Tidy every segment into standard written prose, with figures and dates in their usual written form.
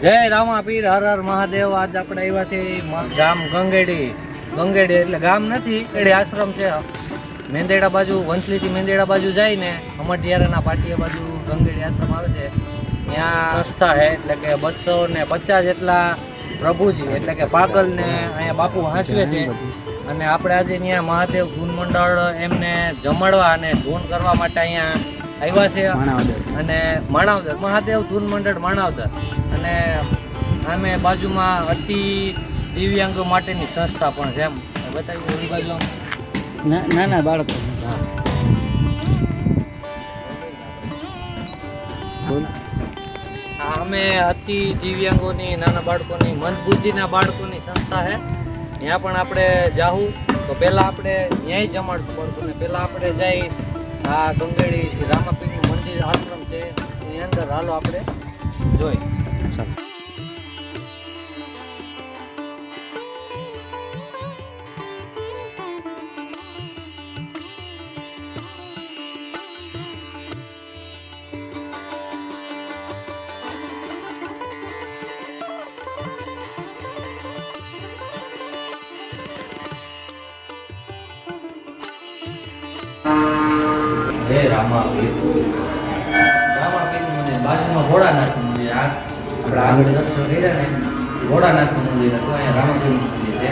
જય રામાપીર, હર હર મહાદેવ। આજ આપણે આવ્યા છે ગામ ગંગેડી એટલે ગામ નથી, એડી આશ્રમ છે મેંદેડા બાજુ, વંથલીથી મેંદેડા બાજુ જાય ને અમરડિયારાના પાટિયા બાજુ ગંગેડી આશ્રમ આવે છે। ત્યાં સંસ્થા છે, એટલે કે 250 જેટલા પ્રભુજી એટલે કે પાગલ ને અહીંયા બાપુ હાંસવે છે। અને આપણે આજે ત્યાં મહાદેવ ધૂન મંડળ એમને જમાડવા અને ધૂન કરવા માટે અહીંયા આવ્યા છે। અને માણાવદર મહાદેવ ધૂન મંડળ માણાવદર, અને અમે બાજુમાં અતિ દિવ્યાંગો માટેની સંસ્થા પણ છે। એમ બતાવ્યું એ બાજુ નાના બાળકો અમે અતિ દિવ્યાંગોની, નાના બાળકોની, મંદબુદ્ધિના બાળકોની સંસ્થા છે। ત્યાં પણ આપણે જાવું તો પહેલાં આપણે ન્યાય જમાડતું બાળકોને પહેલાં આપણે જઈ આ ગંગેડી રામાપીરનું મંદિર આશ્રમ છે એની અંદર હાલો આપણે જોઈ। હે રામાપીર મને બાજુમાં ભોળાનાથનું મંદિર, આપણે આગળ દર્શન કર્યા ને ભોળાનાથનું મંદિર હતું, અહીંયા રામાપીરનું મંદિર છે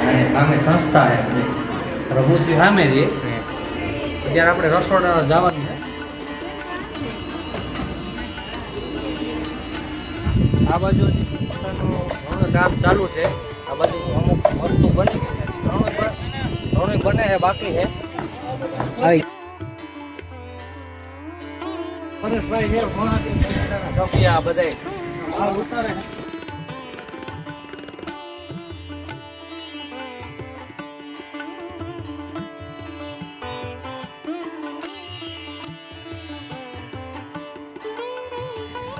અને સામે સંસ્થા છે બધી પ્રભુજી સામે છે। અત્યારે આપણે રસોડા જવાનું છે। આ બાજુ ઘણું કામ ચાલુ છે, આ બાજુ અમુક વસ્તુ બની ગઈ છે, ઘણું બને છે, બાકી છે। પરેશભાઈ છે આ બધાય આ ઉતારે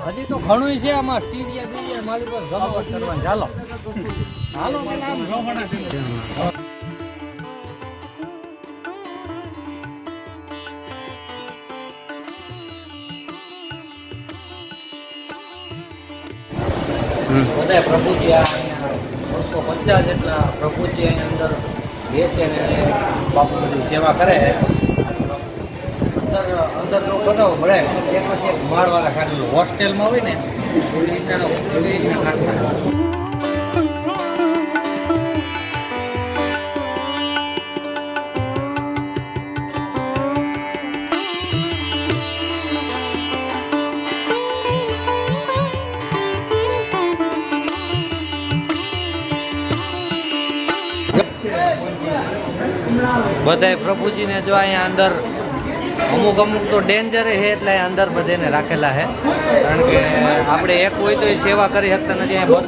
હજી તો ઘણું છે આમાં, સ્ટીરિયા બીરિયા માલિક જમાવટ કરવાની। ચાલો હાલો પેલા આમ રોહણા બધા પ્રભુજી અહીંયા 250 જેટલા પ્રભુજી અહીંયા અંદર બેસે ને બાપુ બધી સેવા કરે છે। અંદર નો બનાવો મળે એક પછી એક માળવાળા ખાટલો, હોસ્ટેલમાં હોય ને એવી રીતના ખાટલા। બધાય પ્રભુજીને જો અહીંયા અંદર અમુક તો ડેન્જર છે, એટલે અંદર બધાને રાખેલા છે, કારણ કે આપણે એક હોય તો એ સેવા કરી શકતા નથી। અહીંયા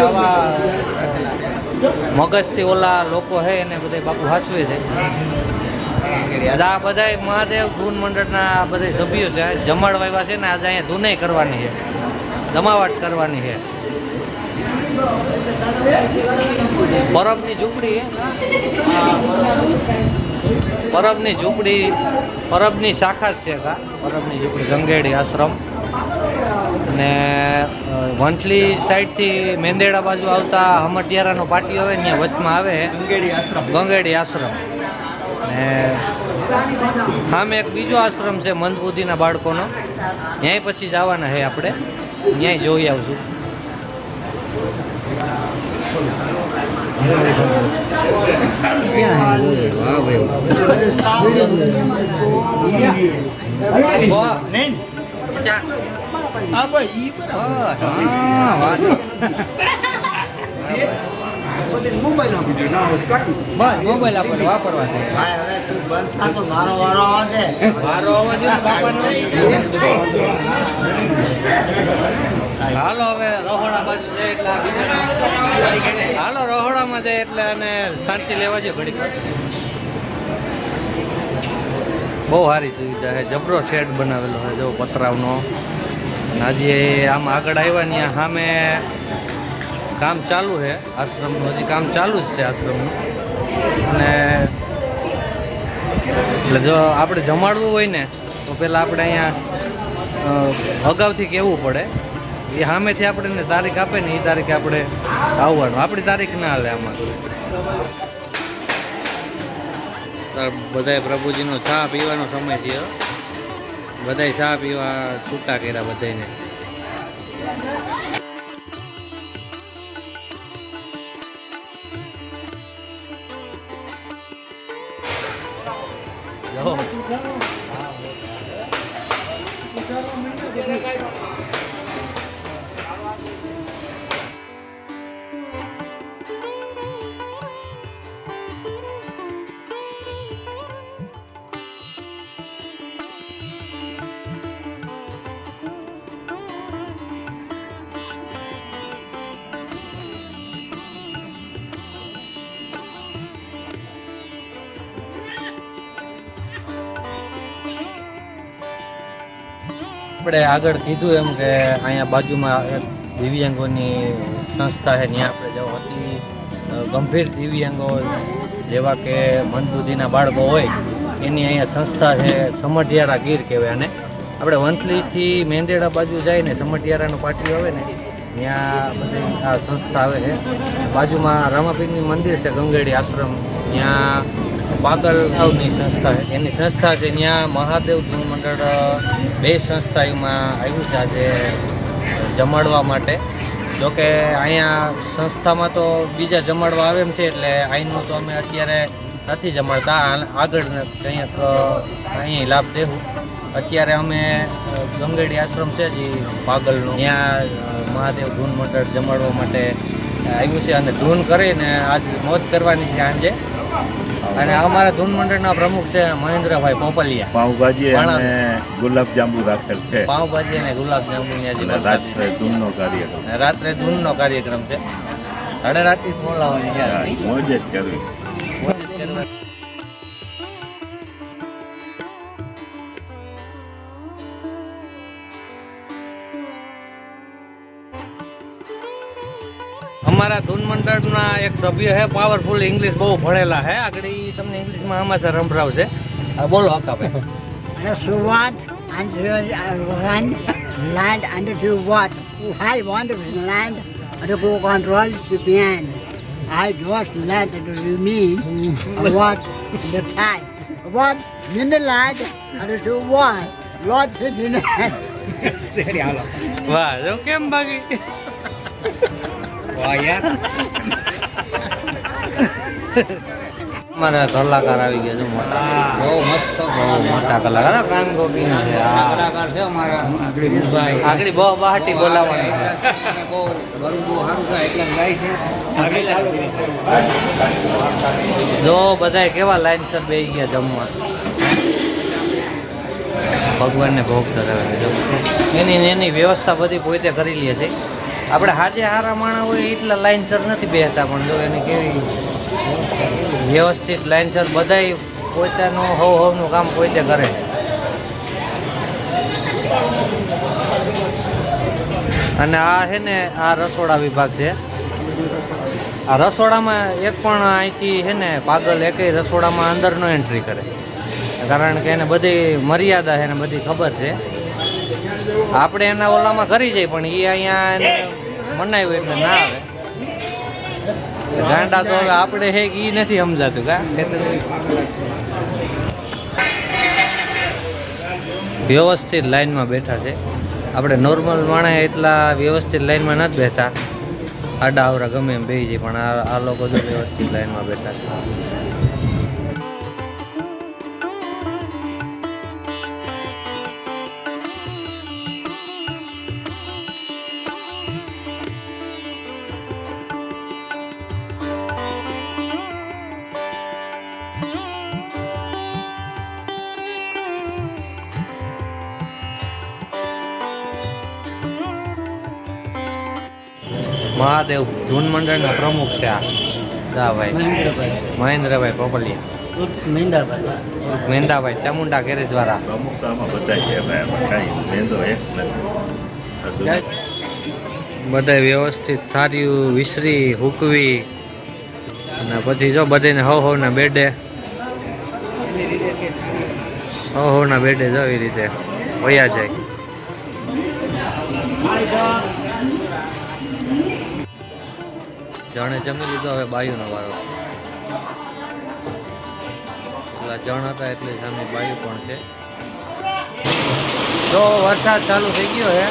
આવા મગજથી ઓલા લોકો છે એને બધા બાપુ હાસવે છે। આ બધા મહાદેવ ધૂન મંડળના બધા સભ્યો છે, જમાડવા આવ્યા છે ને આજે અહીંયા ધૂનાઈ કરવાની છે, જમાવટ કરવાની છે। પરબની ઝૂંપડી, પરબની શાખા જ છે, પરબની ઝૂંપડી ગંગેડી આશ્રમ। અને વંથલી સાઈડથી મેંદેડા બાજુ આવતા હમટિયારાનો પાટિયો આવે ને વચમાં આવે ગંગેડી આશ્રમ। ને સામે એક બીજો આશ્રમ છે મંદબુદ્ધિના બાળકોનો, ત્યાંય પછી જવાના છે આપણે, ત્યાંય જોઈ આવશું। મોબાઈલ આપણે વાપરવા દે, મારો અવાજ હાલો હવે રોહડા બાજુ જાય એટલે હાલો રોહડામાં જાય એટલે અને શાંતિ લેવા જોઈએ ઘડીક। બહુ સારી સુવિધા છે, જબરો શેડ બનાવેલો છે જો પતરાવનો। હજી આમ આગળ આવ્યા ને સામે કામ ચાલુ છે આશ્રમનું, હજી કામ ચાલુ જ છે આશ્રમનું। અને એટલે જો આપણે જમાડવું હોય ને તો પહેલાં આપણે અહીંયા અગાઉથી કહેવું પડે એ સામેથી આપણે તારીખ આપે ને એ તારીખે આપણે આવવાનું, આપણી તારીખ ના હાલે આમાં. બધાય પ્રભુજીનો ચા પીવાનો સમય છે. બધાય ચા પીવા છૂટા કર્યા બધાને. આપણે આગળ કીધું એમ કે અહીંયા બાજુમાં એક દિવ્યાંગોની સંસ્થા છે, ત્યાં આપણે જો અતિ ગંભીર દિવ્યાંગો જેવા કે મંદબુદ્ધિના બાળકો હોય એની અહીંયા સંસ્થા છે, સમઢિયારા ગીર કહેવાય. અને આપણે વંથલીથી મેંદેડા બાજુ જઈને સમઢિયારાનું પાટિયું આવે ને ત્યાં બધી આ સંસ્થા આવે છે. બાજુમાં રામાપીરનું મંદિર છે, ગંગેડી આશ્રમ, ત્યાં પાગલની સંસ્થા છે, એની સંસ્થા છે. ત્યાં મહાદેવ ધૂન મંડળ બે સંસ્થા એમાં આવ્યું છે આજે જમાડવા માટે. જોકે અહીંયા સંસ્થામાં તો બીજા જમાડવા આવે એમ છે, એટલે અહીંનું તો અમે અત્યારે નથી જમાડતા, આગળ કંઈક અહીં લાભ દેવું. અત્યારે અમે ગંગેડી આશ્રમ છે જે પાગલનું, ત્યાં મહાદેવ ધૂન મંડળ જમાડવા માટે આવ્યું છે અને ધૂન કરીને આજ મોજ કરવાની છે સાંજે. અને અમારા ધૂન મંડળના પ્રમુખ છે મહેન્દ્રભાઈ પોપલિયા. પાઉંભાજી અને ગુલાબજાંબુ રાખેલ છે. પાઉંભાજી અને ગુલાબજાંબુની આજે રાત્રે ધૂનનો કાર્યક્રમ. રાત્રે ધૂનનો કાર્યક્રમ છે. સાડા રાતથી જ બોલાવવાની છે, મોજ જ કરવી. અમારા ધૂન મંડળના એક સભ્ય છે, પાવરફુલ ઇંગ્લિશ બહુ ભણેલા છે, આગળ ઈ તમને ઇંગ્લિશમાં સમાચાર સંભળાવશે. બોલો Hakabhai. And so what? And run land and do what? I want to land and to go control to end. I just land to remain what the time. What in the land and do what? Lord sits in hand. વાહ, જો કેમ ભાગી. વાહ યાર. મારા કલાકાર આવી ગયા છે મોટા, બહુ મસ્ત, બહુ મોટા કલાકાર. કાન ગોપીના છે આ કલાકાર છે અમારા આગળ બહુ બહાટી બોલાવવાની છે, બહુ ગરુ બહુ સારું છે એટલે ગાય છે. જો બધાય કેવા લાઈનસર બેસી ગયા જમવા, ભગવાનને ભોગ ધરાવે છે. એની વ્યવસ્થા બધી પોતે કરી લે છે. આપણે હાજે હારા માણા હોય એટલા લાઈનસર નથી બેસતા, પણ જો એની કેવી વ્યવસ્થિત લાઈનસર બધાય પોતાનું હવનું કામ પોતે કરે. અને આ છે ને આ રસોડા વિભાગ છે. આ રસોડામાં એક પણ અહીંથી છે ને પાગલ એકેય રસોડામાં અંદર નો એન્ટ્રી કરે, કારણ કે એને બધી મર્યાદા છે ને બધી ખબર છે. આપણે એના ઓલામાં કરી જાય પણ એ અહીંયા એને મનાવ્યું એટલે ના આવે. ગાંડા તો હવે આપણે હે કે એ નથી સમજાતું કા. વ્યવસ્થિત લાઈનમાં બેઠા છે. આપણે નોર્મલ માણસ એટલા વ્યવસ્થિત લાઈનમાં નથી બેઠા, આડા આવરા ગમે એમ બેસી જાય, પણ આ લોકો જો વ્યવસ્થિત લાઈનમાં બેઠા છે. મહાદેવ ધૂન મંડળના પ્રમુખ છે આ ભાઈ મહેન્દ્રભાઈ પોપલિયા, મહેન્દાભાઈ ચામુંડા ગેરેજ વાળા. પ્રમુખ તો આમાં બધા છે ભાઈ, આમાં કાંઈ મેંદો એક નથી. બધા વ્યવસ્થિત થાર્યું વિસરી હુકવી અને પછી જો બધાને હવના બેડે હવના બેડે જો એ રીતે વયા જાય. જણે જમી લીધો, હવે બાયુનો વારો. પેલા જણ હતા એટલે સામે બાયુ પણ છે. તો વરસાદ ચાલુ થઈ ગયો હે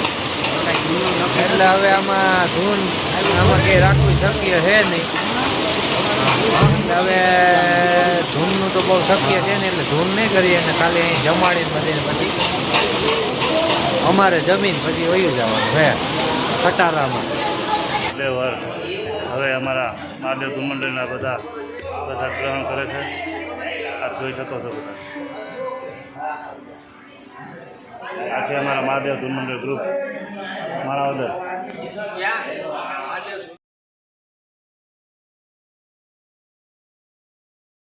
એટલે હવે આમાં ધૂન આમાં કંઈ રાખવું શક્ય છે નહીં. એટલે હવે ધૂનનું તો બહુ શક્ય છે ને, એટલે ધૂન નહીં કરીએ ને ખાલી અહીં જમાડીને બધીને પછી અમારે જમીન પછી વયું જવાનું હે ખટારામાં. બે વાર હવે અમારા મહાદેવ મંડળના બધા ગ્રહણ કરે છે. આપ જોઈ શકો છો બધા. આ છે અમારા મહાદેવ મંડળ ગ્રુપ માણાવદર.